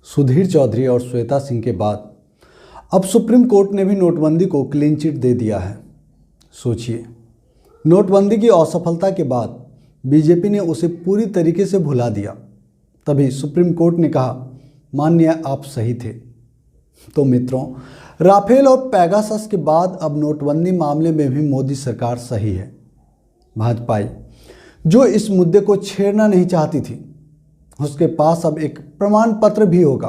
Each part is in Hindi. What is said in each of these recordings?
सुधीर चौधरी और श्वेता सिंह के बाद अब सुप्रीम कोर्ट ने भी नोटबंदी को क्लीन चिट दे दिया है। सोचिए, नोटबंदी की असफलता के बाद बीजेपी ने उसे पूरी तरीके से भुला दिया। तभी सुप्रीम कोर्ट ने कहा, माननीय आप सही थे। तो मित्रों, राफेल और पेगासस के बाद अब नोटबंदी मामले में भी मोदी सरकार सही है। भाजपाई जो इस मुद्दे को छेड़ना नहीं चाहती थी, उसके पास अब एक प्रमाण पत्र भी होगा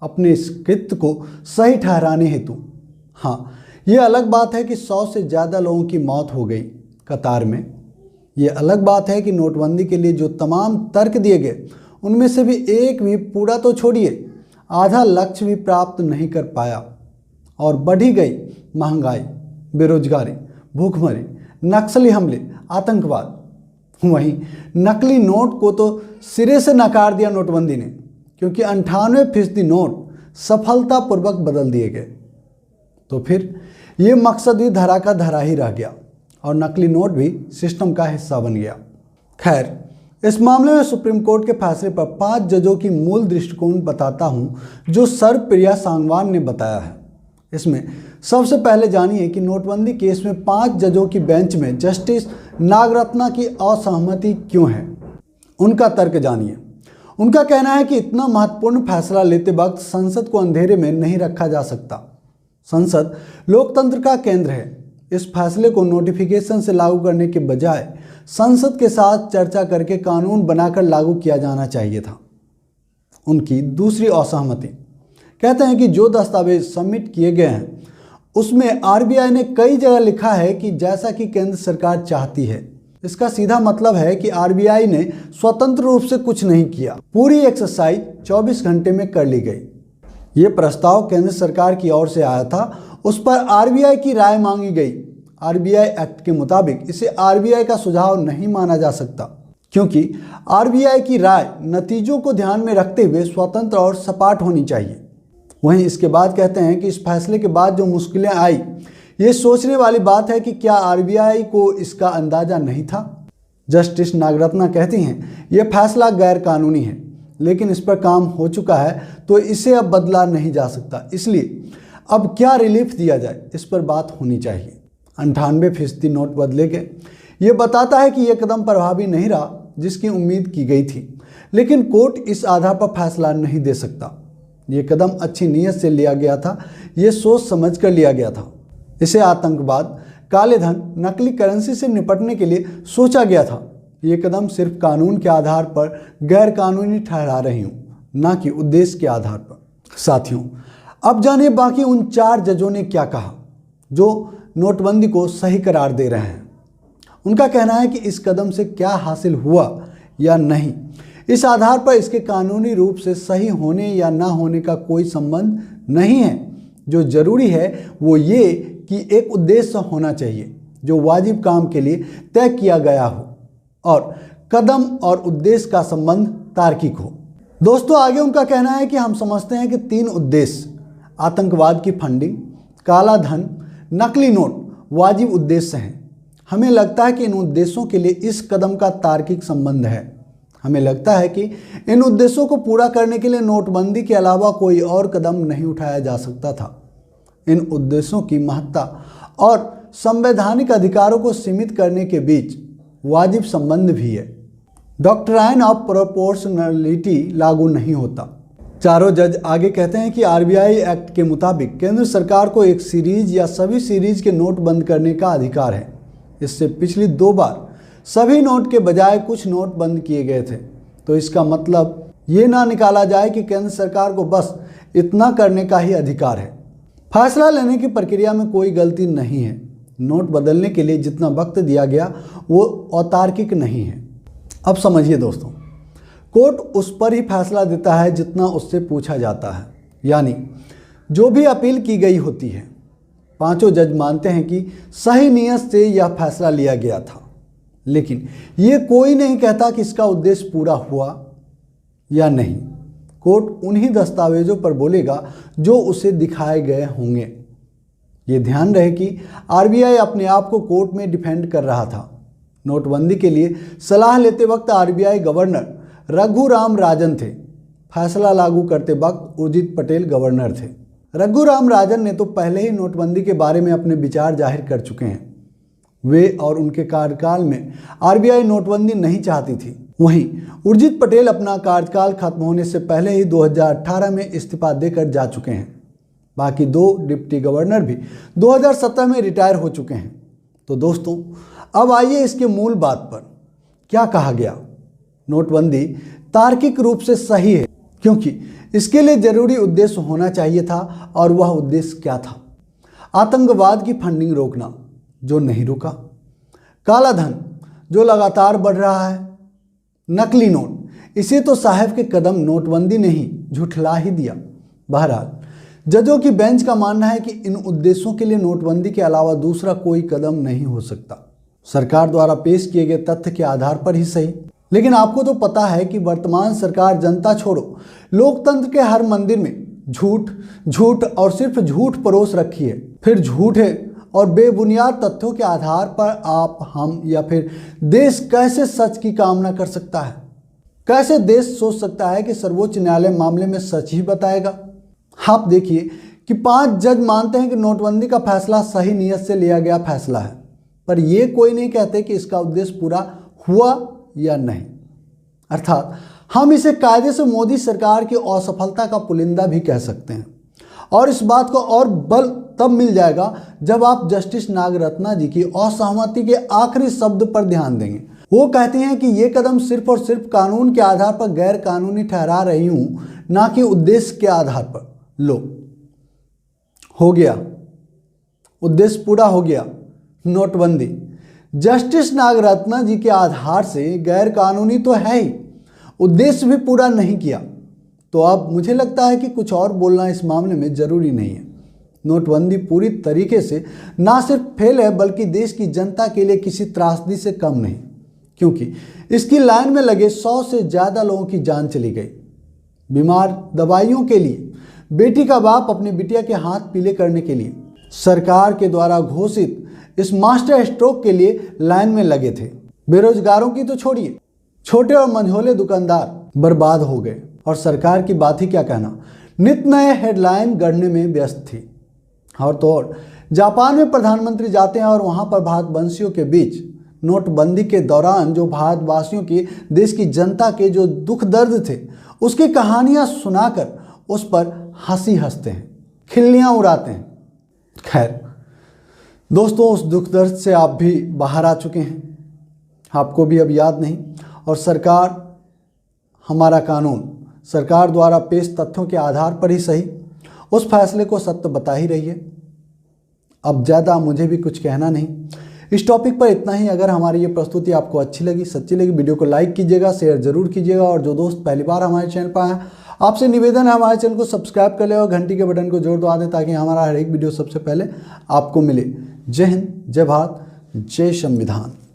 अपने इस कृत्य को सही ठहराने हेतु। हाँ, ये अलग बात है कि 100 से ज़्यादा लोगों की मौत हो गई कतार में। ये अलग बात है कि नोटबंदी के लिए जो तमाम तर्क दिए गए उनमें से भी एक भी पूरा तो छोड़िए, आधा लक्ष्य भी प्राप्त नहीं कर पाया और बढ़ी गई महंगाई, बेरोजगारी, भूखमरी, नक्सली हमले, आतंकवाद। वहीं नकली नोट को तो सिरे से नकार दिया नोटबंदी ने, क्योंकि 98% नोट सफलतापूर्वक बदल दिए गए। तो फिर ये मकसद भी धरा का धरा ही रह गया और नकली नोट भी सिस्टम का हिस्सा बन गया। खैर, इस मामले में सुप्रीम कोर्ट के फैसले पर 5 जजों की मूल दृष्टिकोण बताता हूँ, जो सर्वप्रिया सांगवान ने बताया है। इसमें सबसे पहले जानिए कि नोटबंदी केस में 5 जजों की बेंच में जस्टिस नागरत्ना की असहमति क्यों है। उनका तर्क जानिए। उनका कहना है कि इतना महत्वपूर्ण फैसला लेते वक्त संसद को अंधेरे में नहीं रखा जा सकता। संसद लोकतंत्र का केंद्र है। इस फैसले को नोटिफिकेशन से लागू करने के बजाय संसद के साथ चर्चा करके कानून बनाकर लागू किया जाना चाहिए था। उनकी दूसरी असहमति, कहते हैं कि जो दस्तावेज सबमिट किए गए हैं उसमें आरबीआई ने कई जगह लिखा है कि जैसा कि केंद्र सरकार चाहती है। इसका सीधा मतलब है कि आरबीआई ने स्वतंत्र रूप से कुछ नहीं किया। पूरी एक्सरसाइज 24 घंटे में कर ली गई। ये प्रस्ताव केंद्र सरकार की ओर से आया था, उस पर आरबीआई की राय मांगी गई। आरबीआई एक्ट के मुताबिक इसे आरबीआई का सुझाव नहीं माना जा सकता, क्योंकि आरबीआई की राय नतीजों को ध्यान में रखते हुए स्वतंत्र और सपाट होनी चाहिए। वहीं इसके बाद कहते हैं कि इस फैसले के बाद जो मुश्किलें आई, ये सोचने वाली बात है कि क्या आरबीआई को इसका अंदाजा नहीं था। जस्टिस नागरत्ना कहती हैं, यह फैसला गैर कानूनी है, लेकिन इस पर काम हो चुका है तो इसे अब बदला नहीं जा सकता। इसलिए अब क्या रिलीफ दिया जाए, इस पर बात होनी चाहिए। 98% नोट बदले गए। ये बताता है कि यह कदम प्रभावी नहीं रहा जिसकी उम्मीद की गई थी, लेकिन कोर्ट इस आधार पर फैसला नहीं दे सकता। ये कदम अच्छी नीयत से लिया गया था, ये सोच समझ कर लिया गया था। इसे आतंकवाद, काले धन, नकली करेंसी से निपटने के लिए सोचा गया था। ये कदम सिर्फ कानून के आधार पर गैर कानूनी ठहरा रही हूँ, ना कि उद्देश्य के आधार पर। साथियों, अब जानिए बाकी उन 4 जजों ने क्या कहा जो नोटबंदी को सही करार दे रहे हैं। उनका कहना है कि इस कदम से क्या हासिल हुआ या नहीं, इस आधार पर इसके कानूनी रूप से सही होने या ना होने का कोई संबंध नहीं है। जो जरूरी है वो ये कि एक उद्देश्य होना चाहिए जो वाजिब काम के लिए तय किया गया हो और कदम और उद्देश्य का संबंध तार्किक हो। दोस्तों, आगे उनका कहना है कि हम समझते हैं कि 3 उद्देश्य, आतंकवाद की फंडिंग, काला धन, नकली नोट वाजिब उद्देश्य हैं। हमें लगता है कि इन उद्देश्यों के लिए इस कदम का तार्किक संबंध है। हमें लगता है कि इन उद्देश्यों को पूरा करने के लिए नोटबंदी के अलावा कोई और कदम नहीं उठाया जा सकता था। इन उद्देश्यों की महत्ता और संवैधानिक अधिकारों को सीमित करने के बीच वाजिब संबंध भी है। डॉक्ट्राइन ऑफ प्रोपोर्शनलिटी लागू नहीं होता। चारों जज आगे कहते हैं कि आरबीआई एक्ट के मुताबिक केंद्र सरकार को एक सीरीज या सभी सीरीज के नोट बंद करने का अधिकार है। इससे पिछली 2 बार सभी नोट के बजाय कुछ नोट बंद किए गए थे। तो इसका मतलब ये ना निकाला जाए कि केंद्र सरकार को बस इतना करने का ही अधिकार है। फैसला लेने की प्रक्रिया में कोई गलती नहीं है। नोट बदलने के लिए जितना वक्त दिया गया वो अतार्किक नहीं है। अब समझिए दोस्तों, कोर्ट उस पर ही फैसला देता है जितना उससे पूछा जाता है, यानी जो भी अपील की गई होती है। 5 जज मानते हैं कि सही नीयत से यह फैसला लिया गया था, लेकिन ये कोई नहीं कहता कि इसका उद्देश्य पूरा हुआ या नहीं। कोर्ट उन्हीं दस्तावेजों पर बोलेगा जो उसे दिखाए गए होंगे। ये ध्यान रहे कि आरबीआई अपने आप को कोर्ट में डिफेंड कर रहा था। नोटबंदी के लिए सलाह लेते वक्त आरबीआई गवर्नर रघुराम राजन थे। फैसला लागू करते वक्त उर्जित पटेल गवर्नर थे। रघुराम राजन ने तो पहले ही नोटबंदी के बारे में अपने विचार जाहिर कर चुके हैं। वे और उनके कार्यकाल में आरबीआई नोटबंदी नहीं चाहती थी। वहीं उर्जित पटेल अपना कार्यकाल खत्म होने से पहले ही 2018 में इस्तीफा देकर जा चुके हैं। बाकी 2 डिप्टी गवर्नर भी 2017 में रिटायर हो चुके हैं। तो दोस्तों, अब आइए इसके मूल बात पर। क्या कहा गया? नोटबंदी तार्किक रूप से सही है, क्योंकि इसके लिए जरूरी उद्देश्य होना चाहिए था। और वह उद्देश्य क्या था? आतंकवाद की फंडिंग रोकना, जो नहीं रुका। काला धन, जो लगातार बढ़ रहा है। नकली नोट, इसे तो साहब के कदम नोटबंदी ने ही झुठला ही दिया। बहरहाल, जजों की बेंच का मानना है कि इन उद्देश्यों के लिए नोटबंदी के अलावा दूसरा कोई कदम नहीं हो सकता, सरकार द्वारा पेश किए गए तथ्य के आधार पर ही सही। लेकिन आपको तो पता है कि वर्तमान सरकार जनता छोड़ो लोकतंत्र के हर मंदिर में झूठ झूठ और सिर्फ झूठ परोस रखी है। फिर झूठे और बेबुनियाद तथ्यों के आधार पर आप, हम या फिर देश कैसे सच की कामना कर सकता है? कैसे देश सोच सकता है कि सर्वोच्च न्यायालय मामले में सच ही बताएगा? आप देखिए कि 5 जज मानते हैं कि नोटबंदी का फैसला सही नीयत से लिया गया फैसला है, पर यह कोई नहीं कहते कि इसका उद्देश्य पूरा हुआ या नहीं। अर्थात हम इसे कायदे से मोदी सरकार की असफलता का पुलिंदा भी कह सकते हैं। और इस बात को और बल तब मिल जाएगा जब आप जस्टिस नागरत्ना जी की असहमति के आखिरी शब्द पर ध्यान देंगे। वो कहते हैं कि ये कदम सिर्फ और सिर्फ कानून के आधार पर गैर कानूनी ठहरा रही हूं, ना कि उद्देश्य के आधार पर। लो, हो गया, उद्देश्य पूरा हो गया। नोटबंदी जस्टिस नागरत्ना जी के आधार से गैर कानूनी तो है ही, उद्देश्य भी पूरा नहीं किया। तो अब मुझे लगता है कि कुछ और बोलना इस मामले में जरूरी नहीं है। नोटबंदी पूरी तरीके से ना सिर्फ फेल है, बल्कि देश की जनता के लिए किसी त्रासदी से कम नहीं, क्योंकि इसकी लाइन में लगे 100 से ज़्यादा लोगों की जान चली गई। बीमार दवाइयों के लिए, बेटी का बाप अपनी बिटिया के हाथ पीले करने के लिए, सरकार के द्वारा घोषित इस मास्टर स्ट्रोक के लिए लाइन में लगे थे। बेरोजगारों की तो छोड़िए, छोटे और मंझोले दुकानदार बर्बाद हो गए। और सरकार की बात ही क्या कहना, नित नए हेडलाइन गढ़ने में व्यस्त थी। और तो और जापान में प्रधानमंत्री जाते हैं और वहां पर भारतवंशियों के बीच नोटबंदी के दौरान जो भारतवासियों की, देश की जनता के जो दुख दर्द थे, उसकी कहानियां सुनाकर उस पर हंसी हंसते हैं, खिल्लियां उड़ाते हैं। खैर दोस्तों, उस दुख दर्द से आप भी बाहर आ चुके हैं, आपको भी अब याद नहीं। और सरकार, हमारा कानून सरकार द्वारा पेश तथ्यों के आधार पर ही सही उस फैसले को सत्य बता ही रही है। अब ज़्यादा मुझे भी कुछ कहना नहीं, इस टॉपिक पर इतना ही। अगर हमारी ये प्रस्तुति आपको अच्छी लगी, सच्ची लगी, वीडियो को लाइक कीजिएगा, शेयर जरूर कीजिएगा। और जो दोस्त पहली बार हमारे चैनल पर आए, आपसे निवेदन है हमारे चैनल को सब्सक्राइब कर ले और घंटी के बटन को जोर दबा दें, ताकि हमारा हर एक वीडियो सबसे पहले आपको मिले। जय हिंद, जय भारत, जय संविधान।